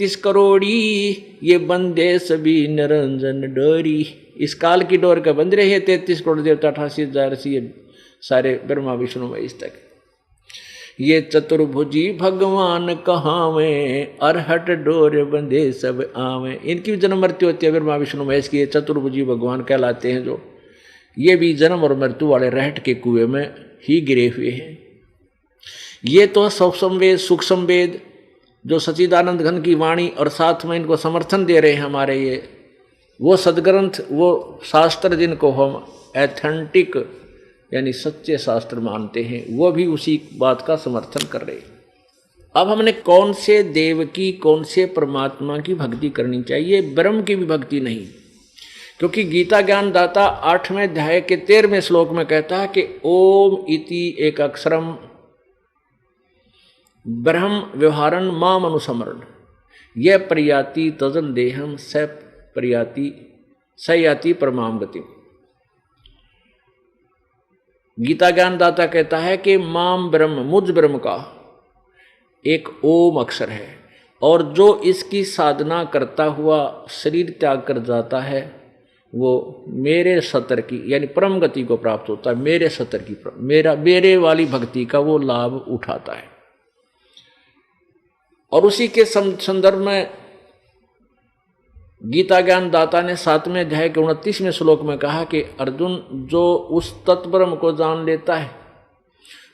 33 करोड़ी ये बंदे सभी निरंजन डोरी। इस काल की डोर का बंद रहे 33 करोड़ देवता 88,000 ये सारे ब्रह्मा विष्णु महेश तक। ये चतुर्भुजी भगवान कहावे अरहट डोर बंधे सब आवे। इनकी भी जन्म मृत्यु होती है ब्रह्मा विष्णु महेश की। ये चतुर्भुजी भगवान कहलाते हैं जो ये भी जन्म और मृत्यु वाले रहट के कुएं में ही गिरे हुए हैं। ये तो सुख संवेद जो सच्चिदानंद घन की वाणी और साथ में इनको समर्थन दे रहे हैं हमारे ये वो सदग्रंथ वो शास्त्र जिनको हम एथेंटिक यानी सच्चे शास्त्र मानते हैं वो भी उसी बात का समर्थन कर रहे हैं। अब हमने कौन से देव की कौन से परमात्मा की भक्ति करनी चाहिए, ब्रह्म की भी भक्ति नहीं। क्योंकि गीता ज्ञान दाता 8वें अध्याय के 13वें श्लोक में कहता है कि ओम इति एक अक्षरम ब्रह्म व्यवहारन माम अनुसमरण यह प्रयाति तजन देहम स प्रयाति सयाति परमाम गति। गीता ज्ञान दाता कहता है कि माम ब्रह्म मुझ ब्रह्म का एक ओम अक्षर है और जो इसकी साधना करता हुआ शरीर त्याग कर जाता है वो मेरे सतर की यानी परम गति को प्राप्त होता है। मेरे सतर की मेरे वाली भक्ति का वो लाभ उठाता है। और उसी के संदर्भ में गीता ज्ञान दाता ने 7वें अध्याय के 29वें श्लोक में कहा कि अर्जुन जो उस तत्ब्रह्म को जान लेता है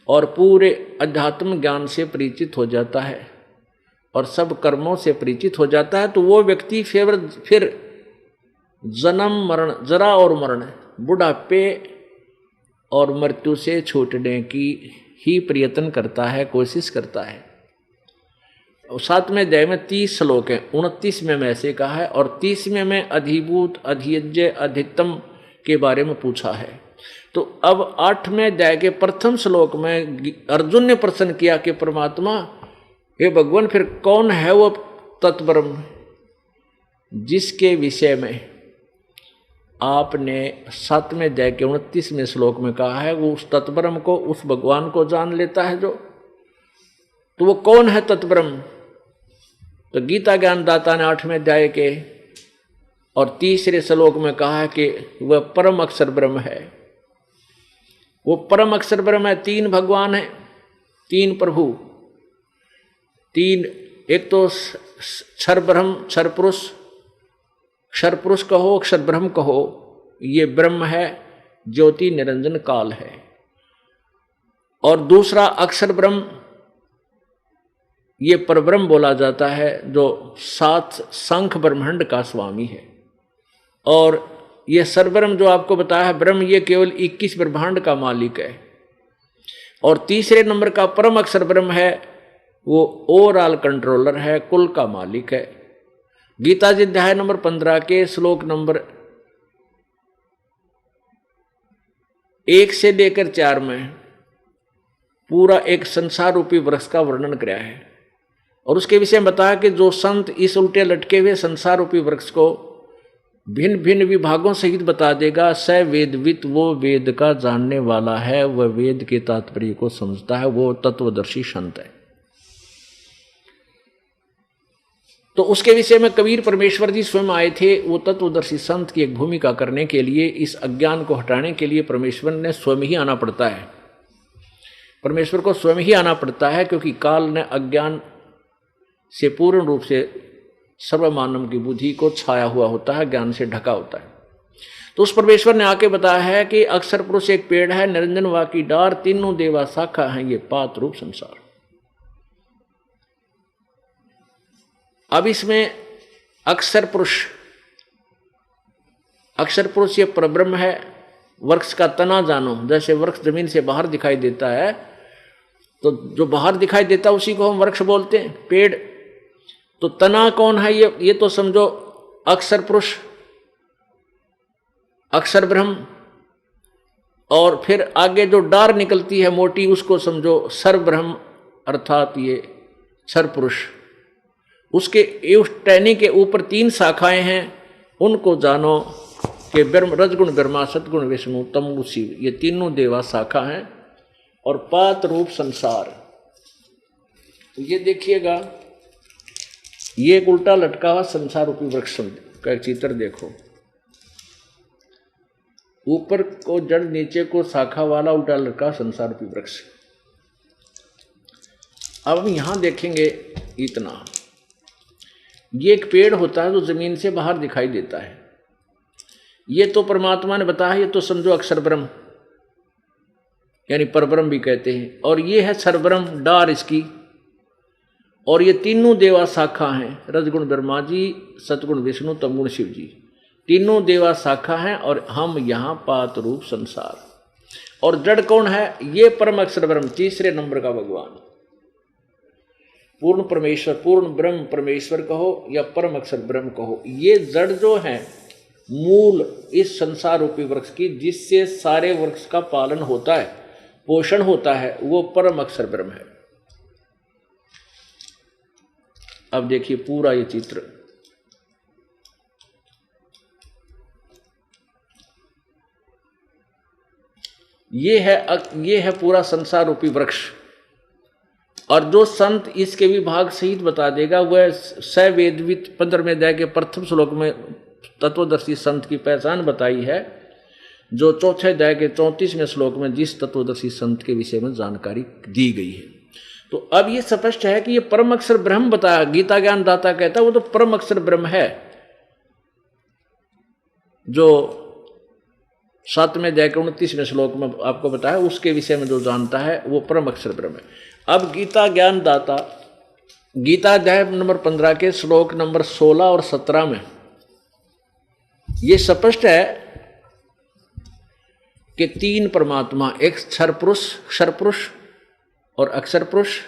और पूरे अध्यात्म ज्ञान से परिचित हो जाता है और सब कर्मों से परिचित हो जाता है तो वो व्यक्ति फिर जन्म मरण जरा और मरण बुढ़ापे और मृत्यु से छूटने की ही प्रयत्न करता है, कोशिश करता है। 7वें अध्याय में 30 श्लोक हैं, 29वें में ऐसे कहा है और 30वें में अधिभूत अधियज्ञ अधिकतम के बारे में पूछा है। तो अब 8वें अध्याय के प्रथम श्लोक में अर्जुन ने प्रश्न किया कि परमात्मा हे भगवान फिर कौन है वो तत्ब्रह्म जिसके विषय में आपने 7वें अध्याय के 29वें श्लोक में कहा है वो उस तत्ब्रह्म को उस भगवान को जान लेता है जो, तो वो कौन है तत्ब्रह्म। तो गीता ज्ञान दाता ने 8वें अध्याय के और 3रे श्लोक में कहा है कि वह परम अक्षर ब्रह्म है। वो परम अक्षर ब्रह्म है। 3 भगवान है, 3 प्रभु, 3 एक तो क्षर ब्रह्म क्षर पुरुष, क्षर पुरुष कहो अक्षर ब्रह्म कहो, ये ब्रह्म है ज्योति निरंजन काल है। और दूसरा अक्षर ब्रह्म ये परब्रह्म बोला जाता है जो 7 शंख ब्रह्मांड का स्वामी है। और ये सरब्रह्म जो आपको बताया है ब्रह्म ये केवल 21 ब्रह्मांड का मालिक है। और 3रे नंबर का परम अक्षर ब्रह्म है वो ओवरऑल कंट्रोलर है, कुल का मालिक है। गीता जी अध्याय नंबर 15 के श्लोक नंबर 1 से लेकर 4 में पूरा एक संसार रूपी वृक्ष का वर्णन कराया है और उसके विषय में बताया कि जो संत इस उल्टे लटके हुए संसार रूपी वृक्ष को भिन्न भिन्न विभागों सहित बता देगा, स वेदवित वो वेद का जानने वाला है, वह वेद के तात्पर्य को समझता है, वो तत्वदर्शी संत है। तो उसके विषय में कबीर परमेश्वर जी स्वयं आए थे। वो तत्वदर्शी संत की एक भूमिका करने के लिए इस अज्ञान को हटाने के लिए परमेश्वर ने स्वयं ही आना पड़ता है। परमेश्वर को स्वयं ही आना पड़ता है क्योंकि काल ने अज्ञान से पूर्ण रूप से सर्वमानव की बुद्धि को छाया हुआ होता है, ज्ञान से ढका होता है। तो उस परमेश्वर ने आके बताया है कि अक्षर पुरुष एक पेड़ है, निरंजन वा की डार, तीनों देवा शाखा है, ये पात रूप संसार। अब इसमें अक्षर पुरुष ये परब्रह्म है। वृक्ष का तना जानो, जैसे वृक्ष जमीन से बाहर दिखाई देता है तो जो बाहर दिखाई देता है उसी को हम वृक्ष बोलते हैं, पेड़। तो तना कौन है ये तो समझो अक्षर पुरुष, अक्षर ब्रह्म। और फिर आगे जो डार निकलती है मोटी उसको समझो सर ब्रह्म अर्थात ये क्षर पुरुष। उसके उस टहनी के ऊपर 3 शाखाएं हैं, उनको जानो कि ब्रह्म रजगुण ब्रह्मा सतगुण विष्णु तमगुण शिव, ये तीनों देवा शाखा हैं। और पात रूप संसार, तो ये देखिएगा ये एक उल्टा लटका हुआ संसार रूपी वृक्ष का एक चित्र देखो, ऊपर को जड़ नीचे को शाखा वाला उल्टा लटका संसार रूपी वृक्ष। अब हम यहां देखेंगे इतना, ये एक पेड़ होता है जो जमीन से बाहर दिखाई देता है, ये तो परमात्मा ने बताया, ये तो समझो अक्षर ब्रह्म यानी परब्रह्म भी कहते हैं, और ये है सरब्रह्म डार इसकी, और ये तीनों देवा शाखा हैं, रजगुण ब्रह्मा जी, सतगुण विष्णु, तमगुण शिव जी, तीनों देवा शाखा हैं, और हम यहाँ पात रूप संसार। और जड़ कौन है? ये परम अक्षर ब्रह्म, तीसरे नंबर का भगवान, पूर्ण परमेश्वर, पूर्ण ब्रह्म परमेश्वर कहो या परम अक्षर ब्रह्म कहो। ये जड़ जो है मूल इस संसार रूपी वृक्ष की, जिससे सारे वृक्ष का पालन होता है, पोषण होता है, वो परम अक्षर ब्रह्म है। अब देखिए पूरा ये चित्र, ये है पूरा संसार रूपी वृक्ष। और जो संत इसके विभाग सहित बता देगा वह सवेदवित 15वें अध्याय के प्रथम श्लोक में तत्वदर्शी संत की पहचान बताई है, जो चौथे अध्याय के 34वें श्लोक में जिस तत्वदर्शी संत के विषय में जानकारी दी गई है। तो अब ये स्पष्ट है कि ये परम अक्षर ब्रह्म बताया, गीता ज्ञान दाता कहता है वो तो परम अक्षर ब्रह्म है, जो 7वें अध्याय के 29वें श्लोक में आपको बताया, उसके विषय में जो जानता है वो परम अक्षर ब्रह्म है। अब गीता ज्ञान दाता गीता अध्याय नंबर 15 के श्लोक नंबर 16 और 17 में ये स्पष्ट है कि तीन परमात्मा, एक क्षर पुरुष, क्षर पुरुष और अक्षर पुरुष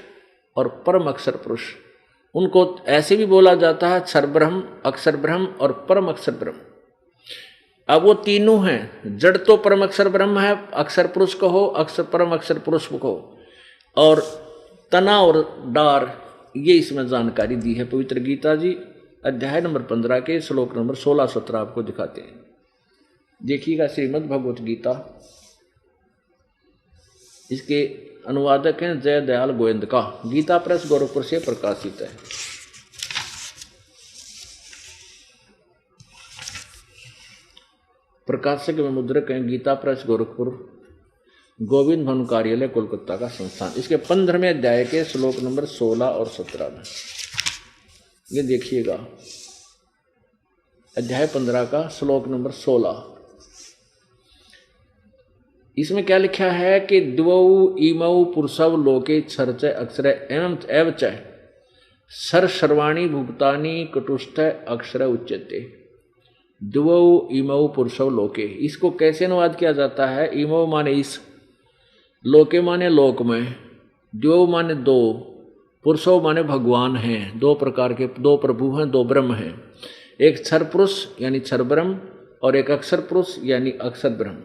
और परम अक्षर पुरुष, उनको ऐसे भी बोला जाता है क्षर ब्रह्म, अक्षर ब्रह्म और परम अक्षर ब्रह्म। अब वो तीनों हैं, जड़ तो परम अक्षर ब्रह्म है, अक्षर पुरुष कहो, अक्षर परम अक्षर पुरुष कहो, और तना और डार, ये इसमें जानकारी दी है पवित्र गीता जी अध्याय नंबर 15 के श्लोक नंबर 16-17 आपको दिखाते हैं। देखिएगा श्रीमद् भगवत गीता, इसके अनुवादक हैं जय दयाल गोविंद का, गीता प्रेस गोरखपुर से प्रकाशित है। प्रकाशक में मुद्रक हैं गीता प्रेस गोरखपुर, गोविंद भवन कार्यालय कोलकाता का संस्थान। इसके 15वें अध्याय के श्लोक नंबर 16 और 17 में ये देखिएगा, अध्याय 15 का श्लोक नंबर 16, इसमें क्या लिखा है कि द्वौ इमौ पुरुषव लोके क्षरच अक्षर एवं एवच सर सर्वाणी भुक्तानी कटुष्ठ अक्षर उच्यते। द्वौ इमौ पुरुषव लोके, इसको कैसे अनुवाद किया जाता है? इमौ माने इस, लोके माने लोक में, द्वौ माने दो, पुरुषों माने भगवान हैं, दो प्रकार के, दो प्रभु हैं, दो ब्रह्म हैं, एक क्षर पुरुष यानी क्षर ब्रह्म और एक अक्षर पुरुष यानी अक्षर ब्रह्म।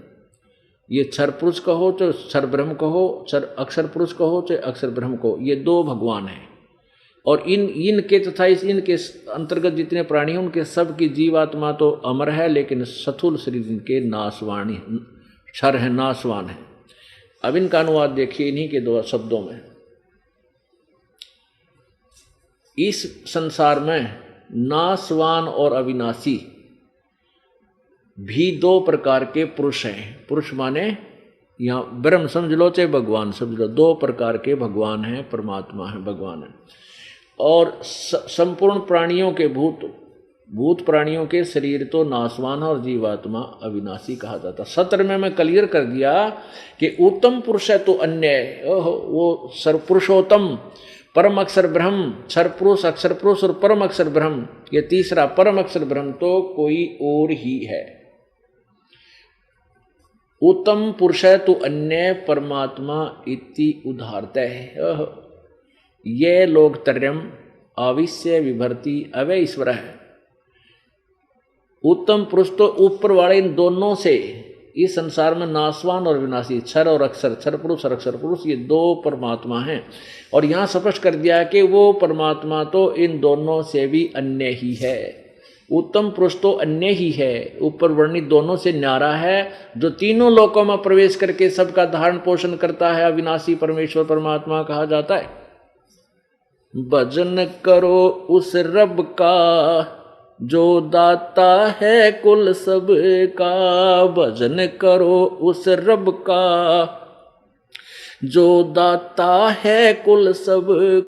ये क्षर पुरुष कहो तो क्षर ब्रह्म कहो, क्षर अक्षर पुरुष कहो तो अक्षर ब्रह्म कहो, ये दो भगवान हैं। और इनके तथा इनके अंतर्गत जितने प्राणी हैं उनके सब की जीवात्मा तो अमर है, लेकिन स्थूल शरीर इनके नाशवाणी, क्षर है, नाशवान है। अब इनका अनुवाद देखिए इन्हीं के दो शब्दों में। इस संसार में नाशवान और अविनाशी भी दो प्रकार के पुरुष हैं। पुरुष माने यहाँ ब्रह्म समझ लो चाहे भगवान समझ लो, दो प्रकार के भगवान हैं, परमात्मा है, भगवान है। और संपूर्ण प्राणियों के भूत प्राणियों के शरीर तो नाशवान और जीवात्मा अविनाशी कहा जाता। सत्र में मैं क्लियर कर दिया कि उत्तम पुरुष है तो अन्य, वो सर्वपुरुषोत्तम परम अक्षर ब्रह्म, क्षर पुरुष, अक्षर पुरुष और परम अक्षर ब्रह्म, ये तीसरा परम अक्षर ब्रह्म तो कोई और ही है। उत्तम पुरुष है तो अन्य परमात्मा इति उदाहरता है। ये लोकत्रयम् आविश्य विभर्ति अवय ईश्वर है। उत्तम पुरुष तो ऊपर वाले इन दोनों से, इस संसार में नाशवान और विनाशी, क्षर और अक्षर, क्षर पुरुष और अक्षर पुरुष, ये दो परमात्मा हैं। और यहाँ स्पष्ट कर दिया कि वो परमात्मा तो इन दोनों से भी अन्य ही है। उत्तम पुरुष तो अन्य ही है, ऊपर वर्णित दोनों से न्यारा है, जो तीनों लोकों में प्रवेश करके सबका धारण पोषण करता है, अविनाशी परमेश्वर परमात्मा कहा जाता है। भजन करो उस रब का जो दाता है कुल सब का। भजन करो उस रब का जो दाता है कुल सब